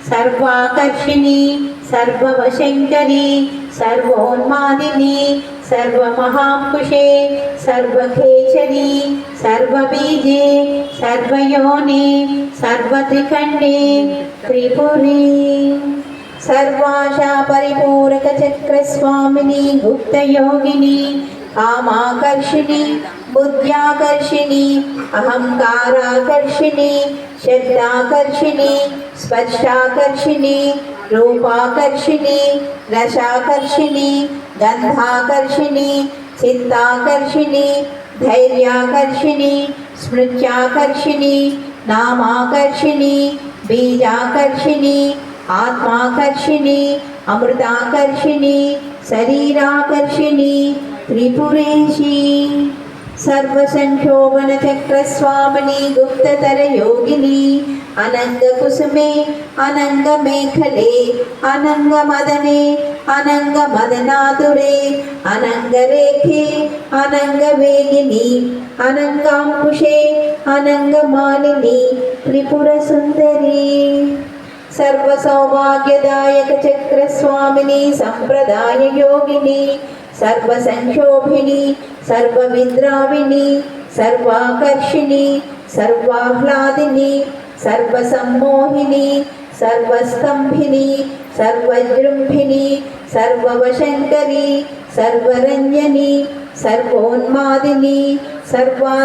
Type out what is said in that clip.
सर्वाकर्षिणी सर्ववशङ्करी सर्वोन्मादिनी सर्वमहापुषे सर्वखेचरी सर्वबीजे सर्वयोनि सर्वत्रिखण्डे त्रिपुरी सर्वाशा परिपूरकचक्रस्वामिनी गुप्तयोगिनी कामाकर्षिणी बुद्ध्याकर्षिणी अहंकाराकर्षिणी शब्दाकर्षिणी स्पर्शाकर्षिणी रूपाकर्षिणी रसाकर्षिणी गंधाकर्षिणी चित्ताकर्षिणी धैर्याकर्षिणी स्मृत्याकर्षिणी नामाकर्षिणी बीजाकर्षिणी आत्माकर्षिणी अमृताकर्षिणी शरीराकर्षिणी त्रिपुरेशी सर्वसंशोभन चक्रस्वामिनी गुप्ततर योगिनी अनंग कुसुमे अनंग मेखले अनंग मदने अनंग मदनातुरे अनंग रेखे अनंग वेगिनी अनंगांकुशे अनंग मालिनी त्रिपुर सुंदरी सर्व सौभाग्यदायक चक्रस्वामिनी संप्रदाय योगिनी सर्व संशोभिनी सर्वविद्राविणी सर्वाकर्षिणी सर्वाह्लादिनी सर्वसम्मोहिनी सर्वस्तंभिनी सर्वजृंभिनी सर्ववशंकरी सर्वरंजनी सर्वोन्मादिनी सर्वा